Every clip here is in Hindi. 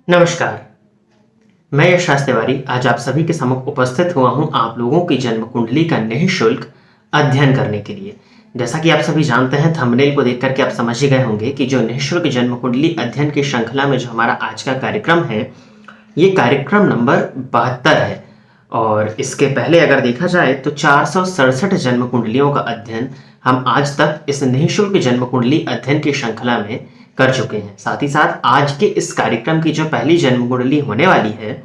नमस्कार, मैं यश तिवारी आज आप सभी के सम्मुख उपस्थित हुआ हूं आप लोगों की जन्म कुंडली का निःशुल्क अध्ययन करने के लिए। जैसा कि आप सभी जानते हैं, थंबनेल को देख करके आप समझ ही गए होंगे कि जो निःशुल्क जन्म कुंडली अध्ययन की श्रृंखला में जो हमारा आज का कार्यक्रम है, ये कार्यक्रम नंबर 72 है। और इसके पहले अगर देखा जाए तो 467 जन्म कुंडलियों का अध्ययन हम आज तक इस निःशुल्क जन्म कुंडली अध्ययन की श्रृंखला में कर चुके हैं। साथ ही साथ आज के इस कार्यक्रम की जो पहली जन्म कुंडली होने वाली है,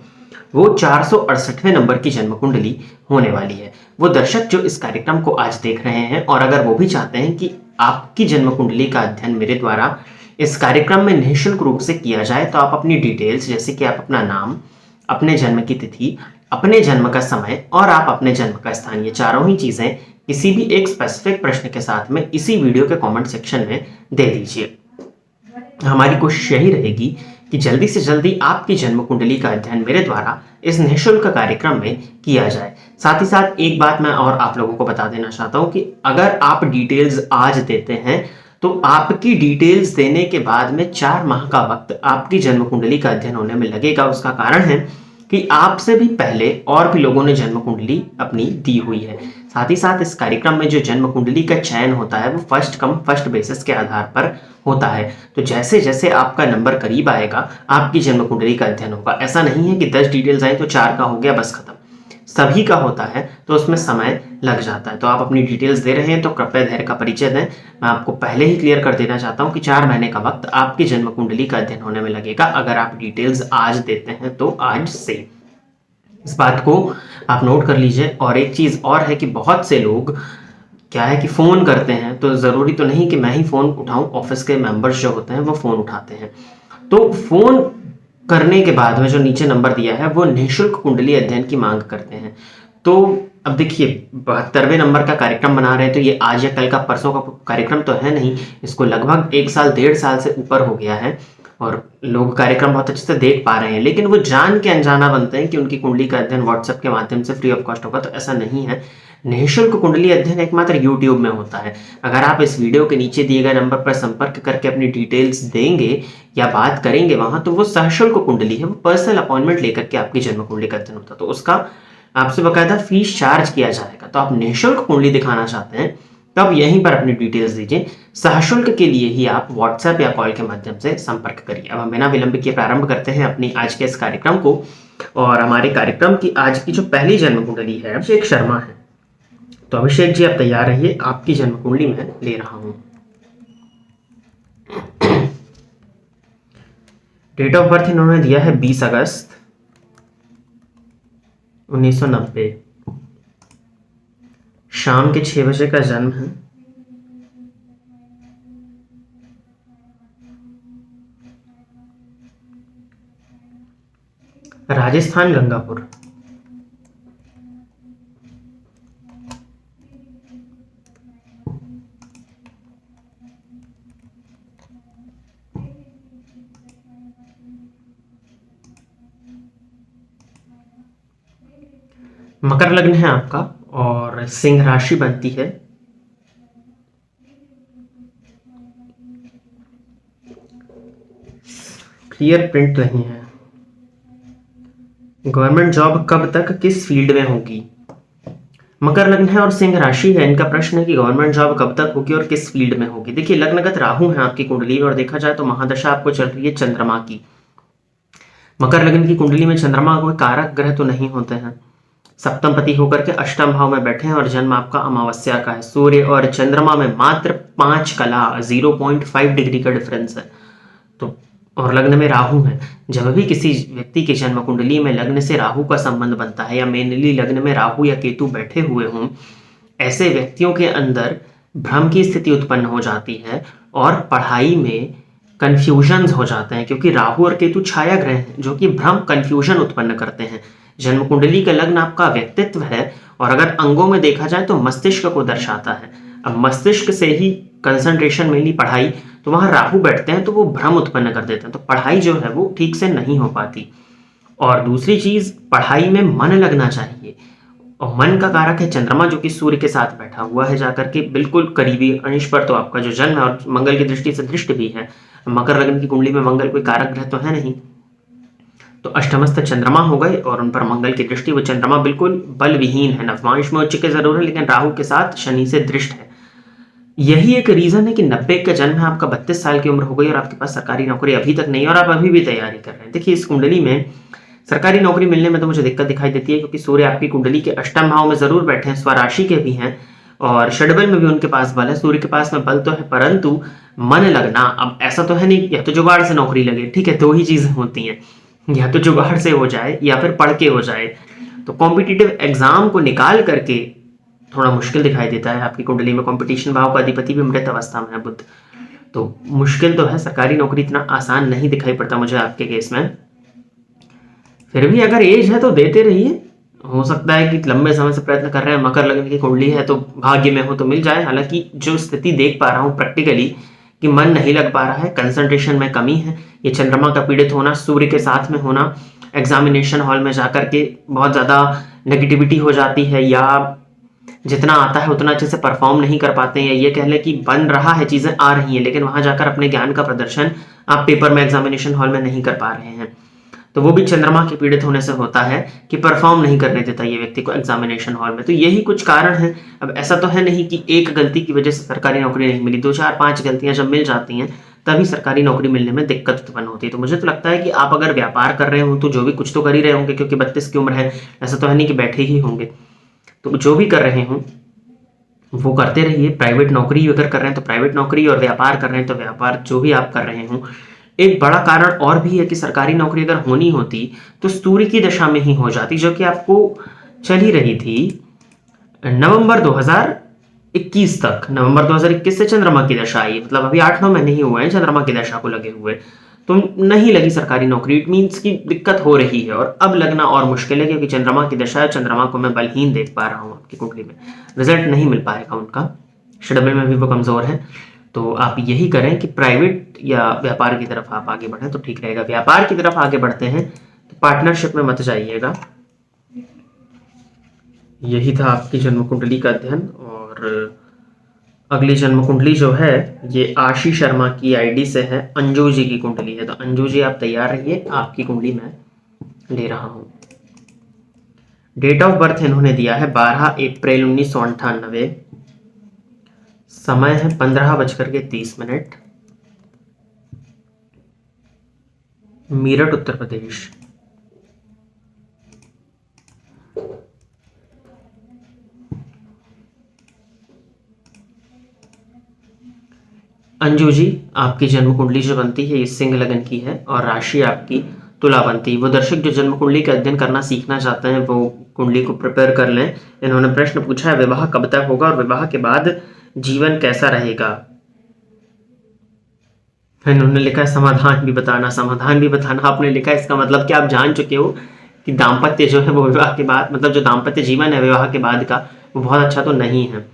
वो 468वें नंबर की जन्म कुंडली होने वाली है। वो दर्शक जो इस कार्यक्रम को आज देख रहे हैं और अगर वो भी चाहते हैं कि आपकी जन्म कुंडली का अध्ययन मेरे द्वारा इस कार्यक्रम में निःशुल्क रूप से किया जाए, तो आप अपनी डिटेल्स जैसे कि आप अपना नाम, अपने जन्म की तिथि, अपने जन्म का समय और आप अपने जन्म का स्थान, ये चारों ही चीजें किसी भी एक स्पेसिफिक प्रश्न के साथ में इसी वीडियो के कमेंट सेक्शन में दे दीजिए। हमारी कोशिश यही रहेगी कि जल्दी से जल्दी आपकी जन्म कुंडली का अध्ययन मेरे द्वारा इस निःशुल्क कार्यक्रम में किया जाए। साथ ही साथ एक बात मैं और आप लोगों को बता देना चाहता हूं कि अगर आप डिटेल्स आज देते हैं तो आपकी डिटेल्स देने के बाद में 4 माह का वक्त आपकी जन्म कुंडली का अध्ययन होने में लगेगा। उसका कारण है कि आपसे भी पहले और भी लोगों ने जन्म कुंडली अपनी दी हुई है। साथ ही साथ इस कार्यक्रम में जो जन्म कुंडली का चयन होता है वो फर्स्ट कम फर्स्ट बेसिस के आधार पर होता है। तो जैसे जैसे आपका नंबर करीब आएगा, आपकी जन्म कुंडली का अध्ययन होगा। ऐसा नहीं है कि 10 डिटेल्स आए तो 4 का हो गया बस खत्म। सभी का होता है तो उसमें समय लग जाता है। तो आप अपनी डिटेल्स दे रहे हैं तो कृपया धैर्य का परिचय दें। मैं आपको पहले ही क्लियर कर देना चाहता हूं कि 4 महीने का वक्त आपकी जन्म कुंडली का अध्ययन होने में लगेगा अगर आप डिटेल्स आज देते हैं तो आज से। इस बात को आप नोट कर लीजिए। और एक चीज और है कि बहुत से लोग क्या है कि फोन करते हैं, तो जरूरी तो नहीं कि मैं ही फोन उठाऊं, ऑफिस के मेंबर्स जो होते हैं वो फोन उठाते हैं। तो फोन करने के बाद में जो नीचे नंबर दिया है वो निःशुल्क कुंडली अध्ययन की मांग करते हैं। तो अब देखिए, 72वें नंबर का कार्यक्रम बना रहे हैं, तो ये आज या कल का परसों का कार्यक्रम तो है नहीं। इसको लगभग 1 साल 1.5 साल से ऊपर हो गया है और लोग कार्यक्रम बहुत अच्छे से देख पा रहे हैं, लेकिन वो जान के अनजाना बनते हैं कि उनकी कुंडली का अध्ययन व्हाट्सएप के माध्यम से फ्री ऑफ कॉस्ट होगा। तो ऐसा नहीं है। निःशुल्क कुंडली अध्ययन एकमात्र यूट्यूब में होता है। अगर आप इस वीडियो के नीचे दिए गए नंबर पर संपर्क करके अपनी डिटेल्स देंगे या बात करेंगे वहां, तो वो सशुल्क कुंडली है। वो पर्सनल अपॉइंटमेंट लेकर के आपकी जन्म कुंडली का अध्ययन होता है, तो उसका आपसे बकायदा फीस चार्ज किया जाएगा। तो आप निःशुल्क कुंडली दिखाना चाहते हैं तब यहीं पर अपनी डिटेल्स दीजिए। सशुल्क के लिए ही आप व्हाट्सएप या कॉल के माध्यम से संपर्क करिए। अब हम बिना विलंब किए प्रारंभ करते हैं अपनी आज के इस कार्यक्रम को। और हमारे कार्यक्रम की आज की जो पहली जन्म कुंडली है, अभिषेक शर्मा है। तो अभिषेक जी, आप तैयार रहिए, आपकी जन्म कुंडली मैं ले रहा हूं। डेट ऑफ बर्थ इन्होंने दिया है 20 अगस्त 1990। शाम के 6 बजे का जन्म है। राजस्थान, गंगापुर। मकर लग्न है आपका और सिंह राशि बनती है। क्लियर प्रिंट नहीं है। गवर्नमेंट जॉब कब तक किस फील्ड में होगी? मकर लग्न है और सिंह राशि है। इनका प्रश्न है कि गवर्नमेंट जॉब कब तक होगी और किस फील्ड में होगी। देखिए, लग्नगत राहु है आपकी कुंडली और देखा जाए तो महादशा आपको चल रही है चंद्रमा की। मकर लग्न की कुंडली में चंद्रमा कोई कारक ग्रह तो नहीं होते हैं। सप्तम पति होकर के अष्टम भाव में बैठे हैं और जन्म आपका अमावस्या का है। सूर्य और चंद्रमा में मात्र 5 कला 0.5 डिग्री का डिफरेंस है। तो और लग्न में राहु है। जब भी किसी व्यक्ति की जन्म कुंडली में लग्न से राहु का संबंध बनता है या मेनली लग्न में राहु या केतु बैठे हुए हों, ऐसे व्यक्तियों के अंदर भ्रम की स्थिति उत्पन्न हो जाती है और पढ़ाई में कंफ्यूजन हो जाते हैं, क्योंकि राहु और केतु छाया ग्रह हैं जो कि भ्रम कंफ्यूजन उत्पन्न करते हैं। जन्म कुंडली का लग्न आपका व्यक्तित्व है और अगर अंगों में देखा जाए तो मस्तिष्क को दर्शाता है। अब मस्तिष्क से ही कंसंट्रेशन मेनली पढ़ाई, तो वहां राहु बैठते हैं तो वो भ्रम उत्पन्न कर देते हैं, तो पढ़ाई जो है वो ठीक से नहीं हो पाती। और दूसरी चीज, पढ़ाई में मन लगना चाहिए और मन का कारक है चंद्रमा जो कि सूर्य के साथ बैठा हुआ है जाकर के बिल्कुल करीबी अंश पर। तो आपका जो जन्म है और मंगल की दृष्टि से दृष्ट भी है। मकर लग्न की कुंडली में मंगल कोई कारक ग्रह तो है नहीं, तो अष्टमस्थ चंद्रमा हो गए और उन पर मंगल की दृष्टि, वो चंद्रमा बिल्कुल बलविहीन है, नवमांश में उच्च के जरूर है, लेकिन राहु के साथ शनि से दृष्ट है। यही एक रीजन है कि 90 का जन्म है, आपका 32 साल की उम्र हो गई और आपके पास सरकारी नौकरी अभी तक नहीं है और आप अभी भी तैयारी कर रहे हैं। देखिए इस कुंडली में सरकारी नौकरी मिलने में तो मुझे दिक्कत दिखाई देती है, क्योंकि सूर्य आपकी कुंडली के अष्टम भाव में जरूर बैठे हैं, स्वराशि के भी हैं और षडबल में भी उनके पास बल है। सूर्य के पास में बल तो है, परंतु मन लगना, अब ऐसा तो है नहीं या तो जुगाड़ से नौकरी लगे, ठीक है, दो ही चीजें होती हैं, या तो जुगाड़ से हो जाए या फिर पढ़ के हो जाए। तो कॉम्पिटिटिव एग्जाम को निकाल करके थोड़ा मुश्किल दिखाई देता है। आपकी कुंडली में कंपटीशन भाव का अधिपति भी मृत अवस्था में है बुध, तो मुश्किल तो है, सरकारी नौकरी इतना आसान नहीं दिखाई पड़ता मुझे आपके केस में। फिर भी अगर एज है तो देते रहिए, हो सकता है कि लंबे समय से प्रयत्न कर रहे हैं, मकर लग्न की कुंडली है तो भाग्य में हो तो मिल जाए। हालांकि जो स्थिति देख पा रहा हूं प्रैक्टिकली कि मन नहीं लग पा रहा है, कंसंट्रेशन में कमी है, ये चंद्रमा का पीड़ित होना, सूर्य के साथ में होना, एग्जामिनेशन हॉल में जाकर के बहुत ज्यादा नेगेटिविटी हो जाती है, या जितना आता है उतना अच्छे से परफॉर्म नहीं कर पाते हैं, या ये कह लें कि बन रहा है, चीजें आ रही हैं, लेकिन वहां जाकर अपने ज्ञान का प्रदर्शन आप पेपर में एग्जामिनेशन हॉल में नहीं कर पा रहे हैं, तो वो भी चंद्रमा के पीड़ित होने से होता है कि परफॉर्म नहीं करने देता ये व्यक्ति को एग्जामिनेशन हॉल में। तो यही कुछ कारण है। अब ऐसा तो है नहीं कि एक गलती की वजह से सरकारी नौकरी नहीं मिली, 2 4 5 गलतियां जब मिल जाती हैं तभी सरकारी नौकरी मिलने में दिक्कत उत्पन्न होती है। तो मुझे तो लगता है कि आप अगर व्यापार कर रहे हो तो जो भी कुछ तो कर ही रहे होंगे, क्योंकि 32 की उम्र है, ऐसा तो है नहीं कि बैठे ही होंगे। तो जो भी कर रहे हो वो करते रहिए। प्राइवेट नौकरी अगर कर रहे हैं तो प्राइवेट नौकरी, और व्यापार कर रहे हैं तो व्यापार, जो भी आप कर रहे हो। एक बड़ा कारण और भी है कि सरकारी नौकरी अगर होनी होती तो सूर्य की दशा में ही हो जाती, जो कि आपको चल ही रही थी नवंबर 2021 तक। नवंबर 2021 से चंद्रमा की दशा आई, मतलब अभी 8-9 महीने ही हुए हैं चंद्रमा की दशा को लगे हुए, तो नहीं लगी सरकारी नौकरी। इट मीन्स की दिक्कत हो रही है, और अब लगना और मुश्किल है, क्योंकि चंद्रमा की दशा है, चंद्रमा को मैं बलहीन देख पा रहा हूँ आपकी कुंडली में, रिजल्ट नहीं मिल पाएगा उनका, षडबल में भी वो कमजोर है। तो आप यही करें कि प्राइवेट या व्यापार की तरफ आप आगे बढ़ें तो ठीक रहेगा। व्यापार की तरफ आगे बढ़ते हैं तो पार्टनरशिप में मत जाइएगा। यही था आपकी जन्म कुंडली का अध्ययन। और अगली जन्म कुंडली जो है ये आशी शर्मा की आईडी से है, अंजू जी की कुंडली है। तो अंजू जी आप तैयार रहिए, आपकी कुंडली मैं ले रहा हूं। डेट ऑफ बर्थ इन्होंने दिया है 12 अप्रैल 1998, समय है 15:30, मीरठ उत्तर प्रदेश। अंजू जी आपकी जन्म कुंडली जो बनती है ये सिंह लगन की है और राशि आपकी तुला बनती है। वो दर्शक जो जन्म कुंडली का अध्ययन करना सीखना चाहते हैं वो कुंडली को प्रिपेयर कर लें। इन्होंने प्रश्न पूछा है विवाह कब तक होगा और विवाह के बाद जीवन कैसा रहेगा। इन्होंने लिखा है समाधान भी बताना, समाधान भी बताना आपने लिखा है, इसका मतलब कि आप जान चुके हो कि दाम्पत्य जो है वो विवाह के बाद, मतलब जो दाम्पत्य जीवन है विवाह के बाद का, वो बहुत अच्छा तो नहीं है।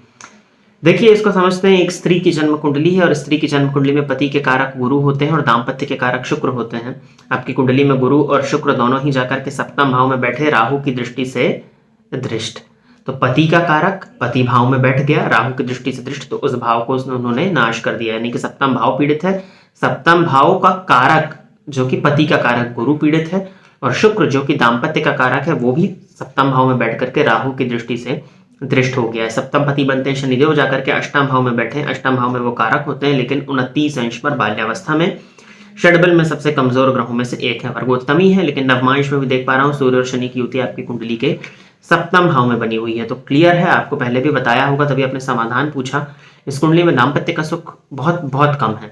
देखिए इसको समझते हैं, एक स्त्री की जन्म कुंडली है और स्त्री की जन्म कुंडली में पति के कारक गुरु होते हैं और दाम्पत्य के कारक शुक्र होते हैं। आपकी कुंडली में गुरु और शुक्र दोनों ही जाकर के सप्तम भाव में बैठे राहु की दृष्टि से दृष्ट। तो पति का कारक पति भाव में बैठ गया राहु की दृष्टि से दृष्ट, तो उस भाव को उन्होंने नाश कर दिया, यानी कि सप्तम भाव पीड़ित है। सप्तम भाव का कारक जो कि पति का कारक गुरु पीड़ित है, और शुक्र जो कि दाम्पत्य का कारक है वो भी सप्तम भाव में बैठ करके राहु की दृष्टि से दृष्ट हो गया है। सप्तम पति बनते हैं शनिदेव, जाकर के अष्टम भाव में बैठे हैं। अष्टम भाव में वो कारक होते हैं, लेकिन 29 अंश पर बाल्यावस्था में षडबल में सबसे कमजोर ग्रहों में से एक है। वर्गोत्तमी है, लेकिन नवमांश में भी देख पा रहा हूँ सूर्य और शनि की युति आपकी कुंडली के सप्तम भाव में बनी हुई है। तो क्लियर है, आपको पहले भी बताया होगा तभी आपने समाधान पूछा। इस कुंडली में दाम्पत्य का सुख बहुत बहुत कम है,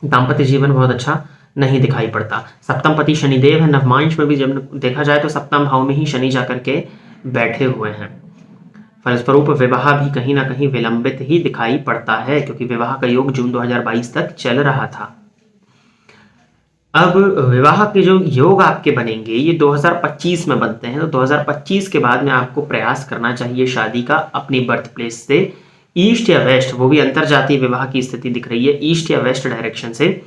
दाम्पत्य जीवन बहुत अच्छा नहीं दिखाई पड़ता। सप्तम पति शनिदेव है, नवमांश में भी जब देखा जाए तो सप्तम भाव में ही शनि जाकर के बैठे हुए हैं। फलस्वरूप विवाह भी कहीं ना कहीं विलंबित ही दिखाई पड़ता है, क्योंकि विवाह का योग जून 2022 तक चल रहा था। अब विवाह के जो योग आपके बनेंगे ये 2025 में बनते हैं, तो 2025 के बाद में आपको प्रयास करना चाहिए शादी का अपनी बर्थ प्लेस से ईस्ट या वेस्ट, वो भी अंतरजातीय विवाह की स्थिति दिख रही है, ईस्ट या वेस्ट डायरेक्शन से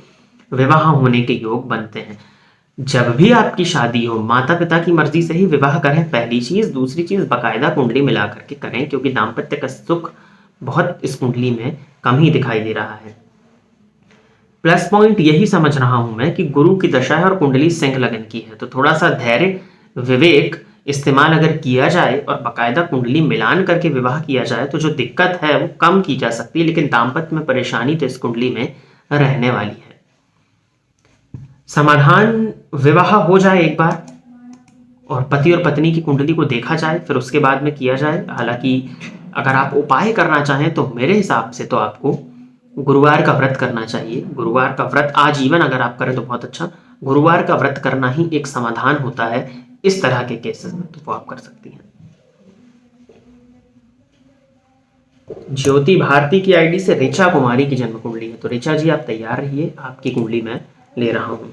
विवाह होने के योग बनते हैं। जब भी आपकी शादी हो माता पिता की मर्जी से ही विवाह करें, पहली चीज। दूसरी चीज बाकायदा कुंडली मिला करके करें, क्योंकि दाम्पत्य का सुख बहुत इस कुंडली में कम ही दिखाई दे रहा है। प्लस पॉइंट यही समझ रहा हूं मैं कि गुरु की दशा है और कुंडली सिंह लगन की है, तो थोड़ा सा धैर्य विवेक इस्तेमाल अगर किया जाए और बाकायदा कुंडली मिलान करके विवाह किया जाए तो जो दिक्कत है वो कम की जा सकती है, लेकिन दाम्पत्य में परेशानी तो इस कुंडली में रहने वाली है। समाधान विवाह हो जाए एक बार और पति और पत्नी की कुंडली को देखा जाए, फिर उसके बाद में किया जाए। हालांकि अगर आप उपाय करना चाहें तो मेरे हिसाब से तो आपको गुरुवार का व्रत करना चाहिए। गुरुवार का व्रत आजीवन अगर आप करें तो बहुत अच्छा। गुरुवार का व्रत करना ही एक समाधान होता है इस तरह के केसेस में, तो वो आप कर सकती हैं। ज्योति भारती की आईडी से ऋचा कुमारी की जन्म कुंडली है, तो ऋचा जी आप तैयार रहिए, आपकी कुंडली मैं ले रहा हूं।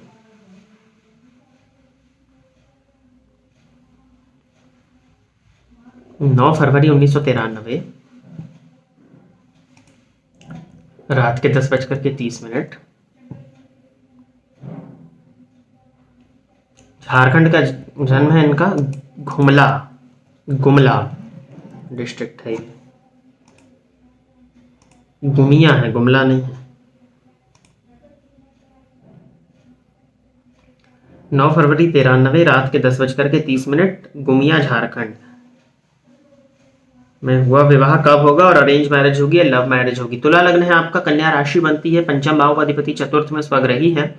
9 फरवरी 1993 रात के 10:30 झारखंड का जन्म है इनका। गुमला डिस्ट्रिक्ट है, गुमिया है, गुमला नहीं है। 9 फरवरी 93 रात के 10:30 गुमिया झारखंड में हुआ। विवाह कब होगा और अरेंज मैरिज होगी या लव मैरिज होगी? तुला लग्न है आपका, कन्या राशि बनती है, पंचम भाव का अधिपति चतुर्थ में स्वग्रही है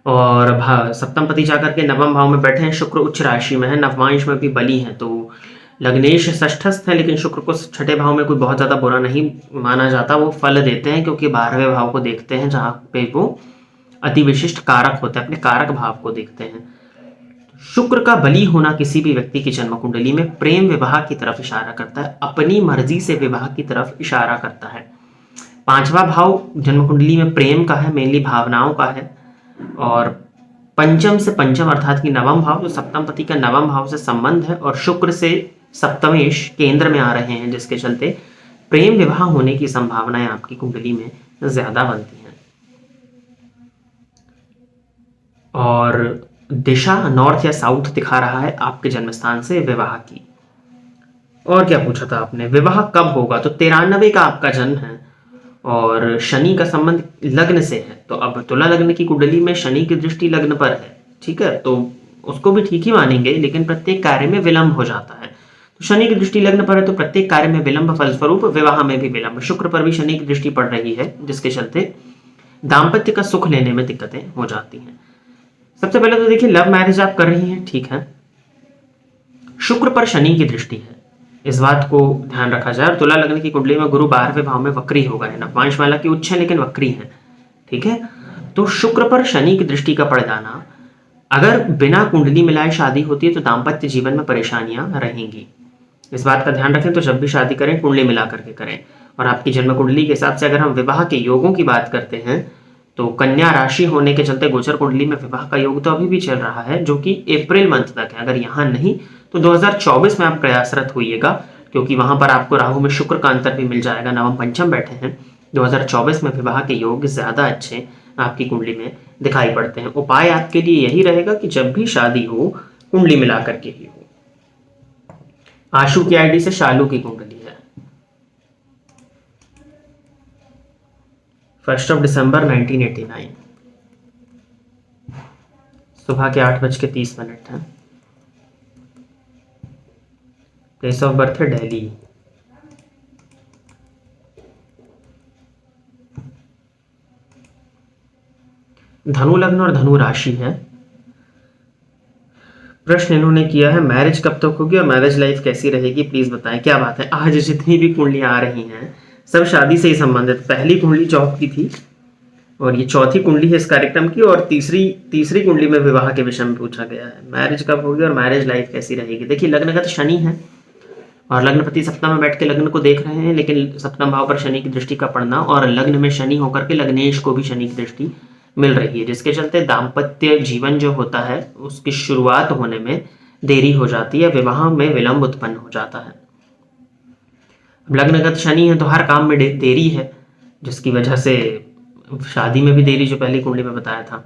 और सप्तम पति जाकर के नवम भाव में बैठे हैं। शुक्र उच्च राशि में है, नवमांश में भी बली है, तो लग्नेश षष्ठस्थ है, लेकिन शुक्र को छठे भाव में कोई बहुत ज्यादा बुरा नहीं माना जाता। वो फल देते हैं क्योंकि 12वें भाव को देखते हैं जहां पे वो अति विशिष्ट कारक होते हैं, अपने कारक भाव को देखते हैं। शुक्र का बली होना किसी भी व्यक्ति की जन्म कुंडली में प्रेम विवाह की तरफ इशारा करता है, अपनी मर्जी से विवाह की तरफ इशारा करता है। 5वां भाव जन्म कुंडली में प्रेम का है, मेनली भावनाओं का है, और पंचम से पंचम अर्थात कि नवम भाव जो सप्तम पति का नवम भाव से संबंध है और शुक्र से सप्तमेश केंद्र में आ रहे हैं, जिसके चलते प्रेम विवाह होने की संभावनाएं आपकी कुंडली में ज्यादा बनती हैं। और दिशा नॉर्थ या साउथ दिखा रहा है आपके जन्म स्थान से विवाह की। और क्या पूछा था आपने, विवाह कब होगा? तो 93 का आपका जन्म है और शनि का संबंध लग्न से है, तो अब तुला लग्न की कुंडली में शनि की दृष्टि लग्न पर है, ठीक है, तो उसको भी ठीक ही मानेंगे, लेकिन प्रत्येक कार्य में विलंब हो जाता है। तो शनि की दृष्टि लग्न पर है तो प्रत्येक कार्य में विलंब, फलस्वरूप विवाह में भी विलंब। शुक्र पर भी शनि की दृष्टि पड़ रही है, जिसके चलते दाम्पत्य का सुख लेने में दिक्कतें हो जाती हैं। सबसे पहले तो देखिए, लव मैरिज आप कर रही हैं, ठीक है, शुक्र पर शनि की दृष्टि है, इस बात को ध्यान रखा जाए। और तुला लग्न की कुंडली में गुरु 12वें भाव में वक्री होगा, है ना, पांच माला की उच्च है लेकिन वक्री है, ठीक है। तो शुक्र पर शनि की दृष्टि का पड़ जाना, अगर बिना कुंडली मिलाए शादी होती है तो दाम्पत्य जीवन में परेशानियां रहेंगी, इस बात का ध्यान रखें। तो जब भी शादी करें कुंडली मिला करके करें। और आपकी जन्म कुंडली के हिसाब से अगर हम विवाह के योगों की बात करते हैं तो कन्या राशि होने के चलते गोचर कुंडली में विवाह का योग तो अभी भी चल रहा है, जो कि अप्रैल मंथ तक है। अगर यहाँ नहीं तो 2024 में आप प्रयासरत होइएगा, क्योंकि वहां पर आपको राहु में शुक्र का अंतर भी मिल जाएगा, नवम पंचम बैठे हैं। 2024 में विवाह के योग ज्यादा अच्छे आपकी कुंडली में दिखाई पड़ते हैं। उपाय आपके लिए यही रहेगा कि जब भी शादी हो कुंडली मिला करके ही हो। आशु की आईडी से शालू की कुंडली है, 1 दिसंबर 1989 सुबह के 8:30 है। प्लेस ऑफ बर्थ है दिल्ली। धनु लग्न और धनु राशि है। प्रश्न इन्होंने किया है, मैरिज कब तक होगी और मैरिज लाइफ कैसी रहेगी, प्लीज बताएं। क्या बात है, आज जितनी भी कुंडलियां आ रही हैं सब शादी से ही संबंधित। पहली कुंडली जॉब की थी और ये चौथी कुंडली है इस कार्यक्रम की, और तीसरी कुंडली में विवाह के विषय में पूछा गया है, मैरिज कब होगी और मैरिज लाइफ कैसी रहेगी। देखिए, लग्नगत शनि है और लग्नपति सप्तम में बैठ के लग्न को देख रहे हैं, लेकिन सप्तम भाव पर शनि की दृष्टि का पड़ना और लग्न में शनि होकर के लग्नेश को भी शनि की दृष्टि मिल रही है, जिसके चलते दाम्पत्य जीवन जो होता है उसकी शुरुआत होने में देरी हो जाती है, विवाह में विलंब उत्पन्न हो जाता है। लग्नगत शनि है तो हर काम में देरी है, जिसकी वजह से शादी में भी देरी, जो पहली कुंडली में बताया था।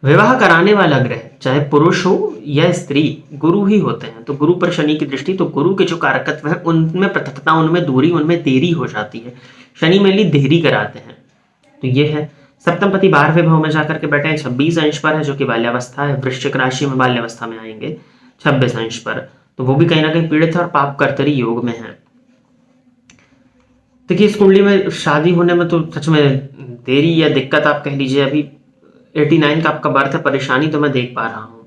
विवाह कराने वाला ग्रह चाहे पुरुष हो या स्त्री गुरु ही होते हैं, तो गुरु पर शनि की दृष्टि, तो गुरु के जो कारकत्व है उनमें पृथकता, उनमें दूरी, उनमें देरी हो जाती है। शनि मेनली देरी कराते हैं, तो ये है। सप्तमपति 12वें भाव में जाकर के बैठे हैं, 26 अंश पर है, जो कि बाल्यावस्था है। वृश्चिक राशि में बाल्यावस्था में आएंगे 26 अंश पर, तो वो भी कहीं ना कहीं पीड़ित है और पाप कर्तरी योग में है। देखिए, इस कुंडली में शादी होने में तो सच में देरी या दिक्कत आप कह लीजिए, अभी 89 का आपका बर्थ है, परेशानी तो मैं देख पा रहा हूं।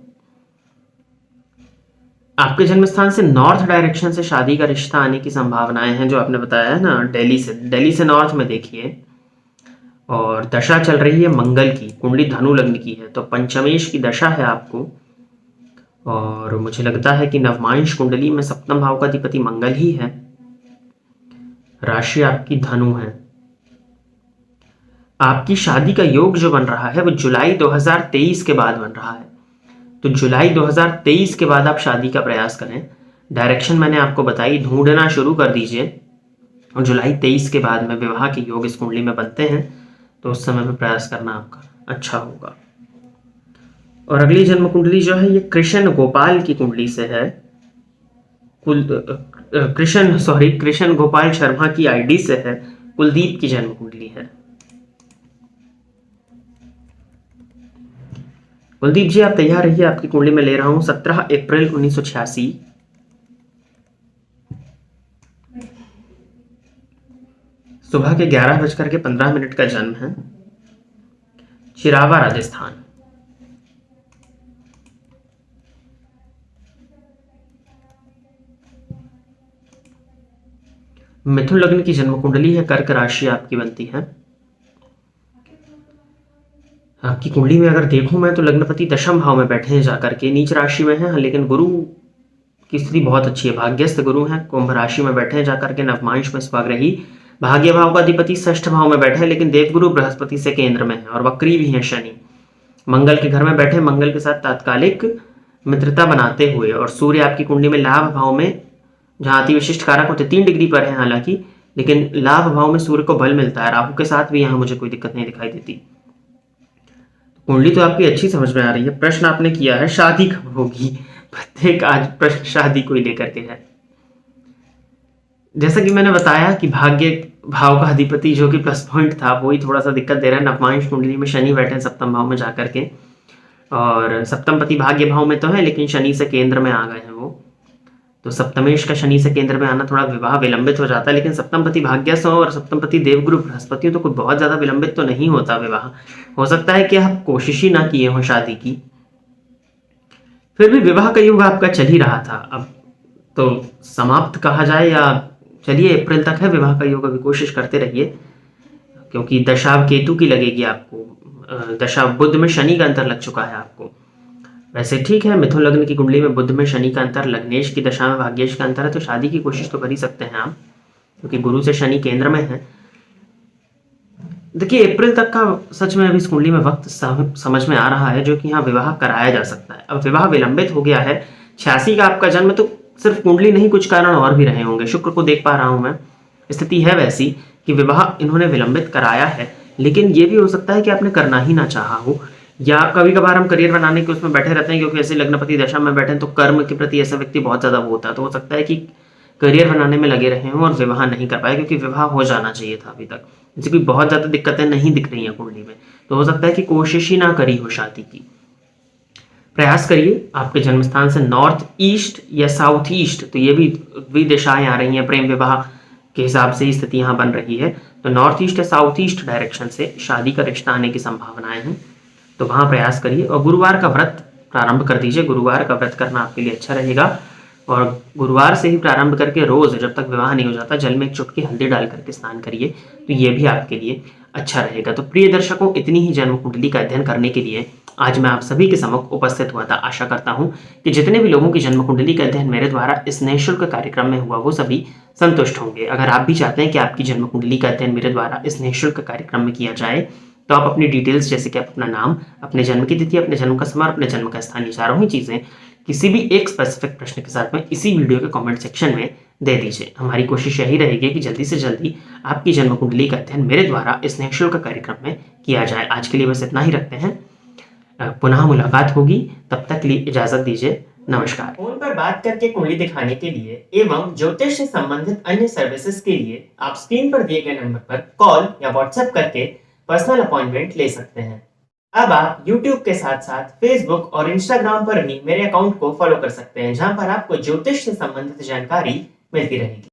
आपके जन्म स्थान से नॉर्थ डायरेक्शन से शादी का रिश्ता आने की संभावनाएं हैं, जो आपने बताया है ना, दिल्ली से नॉर्थ में देखिए। और दशा चल रही है मंगल की, कुंडली धनु लग्न की है, तो पंचमेश की दशा है आपको। और मुझे लगता है कि नवमांश कुंडली में सप्तम भाव का अधिपति मंगल ही है, राशि आपकी धनु है। आपकी शादी का योग जो बन रहा है वो जुलाई 2023 के बाद बन रहा है, तो जुलाई 2023 के बाद आप शादी का प्रयास करें। डायरेक्शन मैंने आपको बताई, ढूंढना शुरू कर दीजिए, और जुलाई 23 के बाद में विवाह के योग इस कुंडली में बनते हैं, तो उस समय में प्रयास करना आपका अच्छा होगा। और अगली जन्म कुंडली जो है ये कृष्ण गोपाल की कुंडली से है, कृष्ण गोपाल शर्मा की आईडी से है, कुलदीप की जन्म कुंडली है। कुलदीप जी आप तैयार रहिए, आपकी कुंडली में ले रहा हूं 17 अप्रैल 1986, सुबह के 11:15 का जन्म है, चिरावा राजस्थान। मिथुन लग्न की जन्म कुंडली है, कर्क राशि आपकी बनती है। आपकी कुंडली में अगर देखूं मैं तो लग्नपति दशम भाव में बैठे हैं जाकर के, नीच राशि में है, लेकिन गुरु की स्थिति बहुत अच्छी है, भाग्यस्थ गुरु हैं, कुंभ राशि में बैठे हैं जाकर के, नवमांश में स्वग्रही, भाग्य भाव का अधिपति षष्ठ भाव में बैठे हैं, लेकिन देवगुरु बृहस्पति से केंद्र में है, और वक्री भी है शनि, मंगल के घर में बैठे, मंगल के साथ तात्कालिक मित्रता बनाते हुए। और सूर्य आपकी कुंडली में लाभ भाव में, जहां अति विशिष्ट कारक होते 3 डिग्री पर है हालांकि, लेकिन लाभ भाव में सूर्य को बल मिलता है, राहु के साथ भी यहाँ मुझे कोई दिक्कत नहीं दिखाई देती। कुंडली तो आपकी अच्छी समझ में आ रही है। प्रश्न आपने किया है शादी कब होगी, प्रत्येक आज प्रश्न शादी को ही लेकर के है। जैसा कि मैंने बताया कि भाग्य भाव का अधिपति जो कि प्लस पॉइंट था वही थोड़ा सा दिक्कत दे रहा है। नवमांश कुंडली में शनि बैठे हैं सप्तम भाव में जाकर के, और सप्तम पति भाग्य भाव में तो है, लेकिन शनि से केंद्र में आ गए हैं वो, तो सप्तमेश का शनि से केंद्र में आना थोड़ा विवाह विलंबित हो जाता है। लेकिन सप्तम पति भाग्यस्थ हो और सप्तम पति देवगुरु बृहस्पति हो तो कोई बहुत ज्यादा विलंबित तो नहीं होता विवाह। हो सकता है कि आप कोशिश ही ना किए हो शादी की, फिर भी विवाह का युग आपका चल ही रहा था। अब तो समाप्त कहा जाए या चलिए अप्रैल तक है विवाह का योग, अभी कोशिश करते रहिए, क्योंकि दशा केतु की लगेगी आपको, दशा बुध में शनि का अंतर लग चुका है आपको। वैसे ठीक है, मिथुन लग्न की कुंडली में बुध में शनि का अंतर, लग्नेश की दशा में भाग्येश का अंतर है, तो शादी की कोशिश तो कर ही सकते हैं आप, क्योंकि गुरु से शनि केंद्र में है। देखिए अप्रैल तक का सच में अभी इस कुंडली में वक्त समझ में आ रहा है जो कि यहाँ विवाह कराया जा सकता है। अब विवाह विलंबित हो गया है, 86 का आपका जन्म, तो सिर्फ कुंडली नहीं कुछ कारण और भी रहे होंगे। शुक्र को देख पा रहा हूं मैं, स्थिति है वैसी कि विवाह इन्होंने विलंबित कराया है, लेकिन ये भी हो सकता है कि आपने करना ही ना चाहा हो, या कभी कभार हम करियर बनाने के उसमें बैठे रहते हैं, क्योंकि ऐसे लग्नपति दशा में बैठे हैं तो कर्म के प्रति ऐसा व्यक्ति बहुत ज्यादा वो होता है, तो हो सकता है कि करियर बनाने में लगे रहे हों और विवाह नहीं कर पाए, क्योंकि विवाह हो जाना चाहिए था अभी तक, जैसे कोई बहुत ज्यादा दिक्कतें नहीं दिख रही हैं कुंडली में, तो हो सकता है कि कोशिश ही ना करी हो शादी की। प्रयास करिए, आपके जन्म स्थान से नॉर्थ ईस्ट या साउथ ईस्ट, तो ये भी दिशाएं आ रही हैं, प्रेम विवाह के हिसाब से स्थिति यहाँ बन रही है, तो नॉर्थ ईस्ट या साउथ ईस्ट डायरेक्शन से शादी का रिश्ता आने की संभावनाएं हैं, तो वहां प्रयास करिए। और गुरुवार का व्रत प्रारंभ कर दीजिए, गुरुवार का व्रत करना आपके लिए अच्छा रहेगा, और गुरुवार से ही प्रारंभ करके रोज जब तक विवाह नहीं हो जाता जल में एक चुटकी हल्दी डाल करके स्नान करिए, तो ये भी आपके लिए अच्छा रहेगा। तो प्रिय दर्शकों, इतनी ही जन्म कुंडली का अध्ययन करने के लिए आज मैं आप सभी के सम्मुख उपस्थित हुआ था। आशा करता हूं कि जितने भी लोगों की जन्म कुंडली का अध्ययन मेरे द्वारा इस निःशुल्क कार्यक्रम में हुआ वो सभी संतुष्ट होंगे। अगर आप भी चाहते हैं कि आपकी जन्म कुंडली का अध्ययन मेरे द्वारा इस निःशुल्क कार्यक्रम में किया जाए, तो आप अपनी डिटेल्स जैसे कि आप अपना नाम, अपने जन्म की तिथि, अपने जन्म का समय, अपने जन्म का स्थान, ये चारों ही चीजें किसी भी एक स्पेसिफिक प्रश्न के साथ में इसी वीडियो के कमेंट सेक्शन में दे दीजिए। हमारी कोशिश यही रहेगी कि जल्दी से जल्दी आपकी जन्म कुंडली का अध्ययन मेरे द्वारा इस निःशुल्क कार्यक्रम में किया जाए। आज के लिए बस इतना ही रखते हैं, पुनः मुलाकात होगी, तब तक के लिए इजाजत दीजिए, नमस्कार। फोन पर बात करके कुंडली दिखाने के लिए एवं ज्योतिष से संबंधित अन्य सर्विसेज के लिए आप स्क्रीन पर दिए गए नंबर पर कॉल या व्हाट्सएप करके पर्सनल अपॉइंटमेंट ले सकते हैं। अब आप YouTube के साथ साथ Facebook और Instagram पर भी मेरे अकाउंट को फॉलो कर सकते हैं, जहां पर आपको ज्योतिष से संबंधित जानकारी मिलती रहेगी।